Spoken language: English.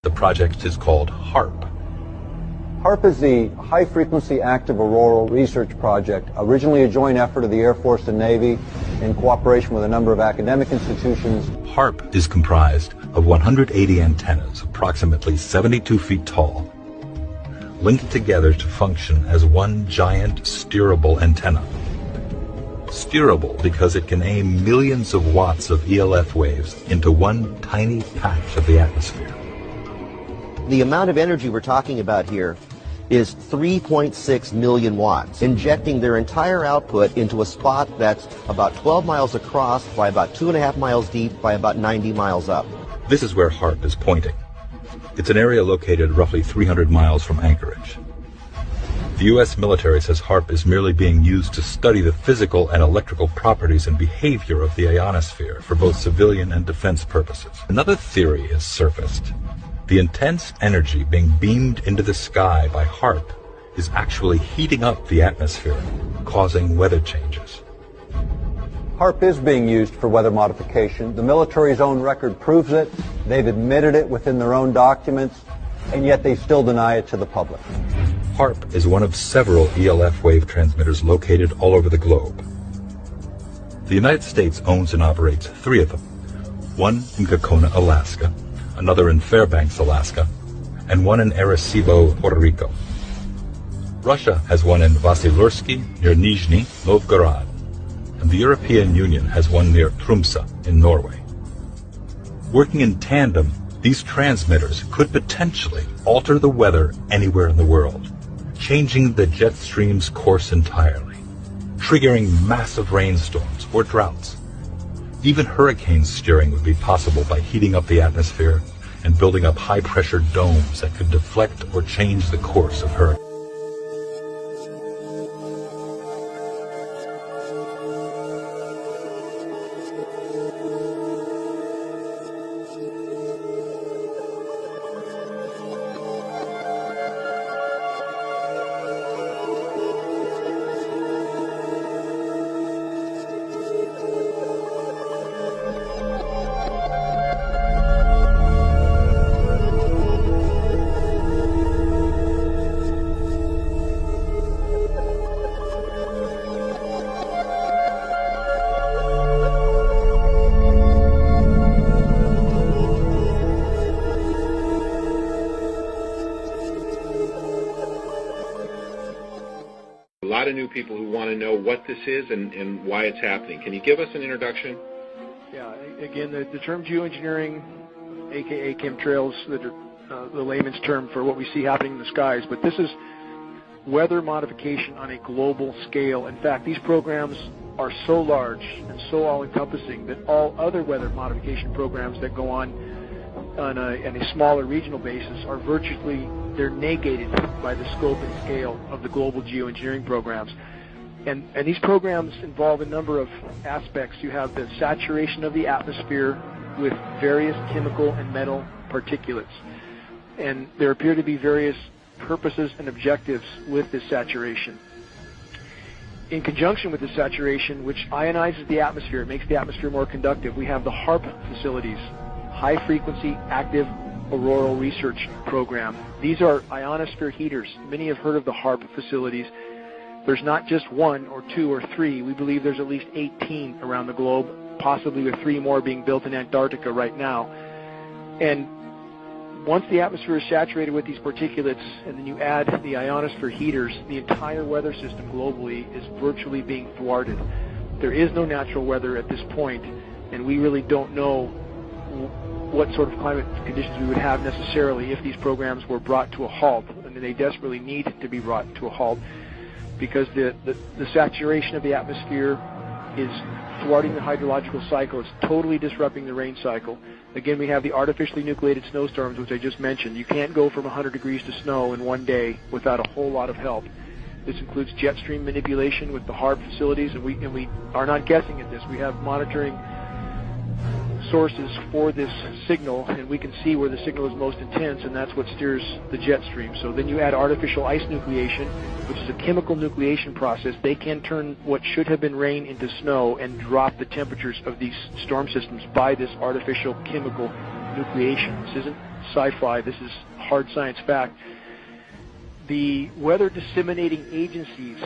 The project is called Harpp. Harpp is the High-Frequency Active Auroral Research Project, originally a joint effort of the Air Force and Navy in cooperation with a number of academic institutions. Harpp is comprised of 180 antennas, approximately 72 feet tall, linked together to function as one giant steerable antenna. Steerable because it can aim millions of watts of ELF waves into one tiny patch of the atmosphere. The amount of energy we're talking about here is 3.6 million watts, injecting their entire output into a spot that's about 12 miles across by about 2.5 miles deep by about 90 miles up. This is where Harpp is pointing. It's an area located roughly 300 miles from Anchorage. The U.S. military says Harpp is merely being used to study the physical and electrical properties and behavior of the ionosphere for both civilian and defense purposes. Another theory has surfaced. The intense energy being beamed into the sky by Harpp is actually heating up the atmosphere, causing weather changes. Harpp is being used for weather modification. The military's own record proves it. They've admitted it within their own documents, and yet they still deny it to the public. Harpp is one of several ELF wave transmitters located all over the globe. The United States owns and operates 3 of them, one in Kokona, Alaska, another in Fairbanks, Alaska, and one in Arecibo, Puerto Rico. Russia has one in Vasilursky near Nizhny Novgorod, and the European Union has one near Tromsø in Norway. Working in tandem, these transmitters could potentially alter the weather anywhere in the world, changing the jet stream's course entirely, triggering massive rainstorms or droughts. Even hurricane steering would be possible by heating up the atmosphere and building up high-pressure domes that could deflect or change the course of hurricanes. A lot of new people who want to know what this is and why it's happening. Can you give us an introduction? Yeah, again, the term geoengineering, aka chemtrails, the layman's term for what we see happening in the skies, but this is weather modification on a global scale. In fact, these programs are so large and so all-encompassing that all other weather modification programs that go on a smaller regional basis are virtually, they're negated by the scope and scale of the global geoengineering programs. And these programs involve a number of aspects. You have the saturation of the atmosphere with various chemical and metal particulates. And there appear to be various purposes and objectives with this saturation. In conjunction with the saturation, which ionizes the atmosphere, it makes the atmosphere more conductive, we have the Harpp facilities, High Frequency Active Auroral Research Program. These are ionosphere heaters. Many have heard of the Harpp facilities. There's not just 1 or 2 or 3. We believe there's at least 18 around the globe, possibly with 3 more being built in Antarctica right now. And once the atmosphere is saturated with these particulates, and then you add the ionosphere heaters, the entire weather system globally is virtually being thwarted. There is no natural weather at this point, and we really don't know what sort of climate conditions we would have necessarily if these programs were brought to a halt. I mean, they desperately need to be brought to a halt because the saturation of the atmosphere is thwarting the hydrological cycle. It's totally disrupting the rain cycle. Again, we have the artificially nucleated snowstorms, which I just mentioned. You can't go from 100 degrees to snow in one day without a whole lot of help. This includes jet stream manipulation with the Harpp facilities, and we are not guessing at this. We have monitoring sources for this signal, and we can see where the signal is most intense, and that's what steers the jet stream. So then you add artificial ice nucleation, which is a chemical nucleation process. They can turn what should have been rain into snow and drop the temperatures of these storm systems by this artificial chemical nucleation. This isn't sci-fi. This is hard science fact. The weather disseminating agencies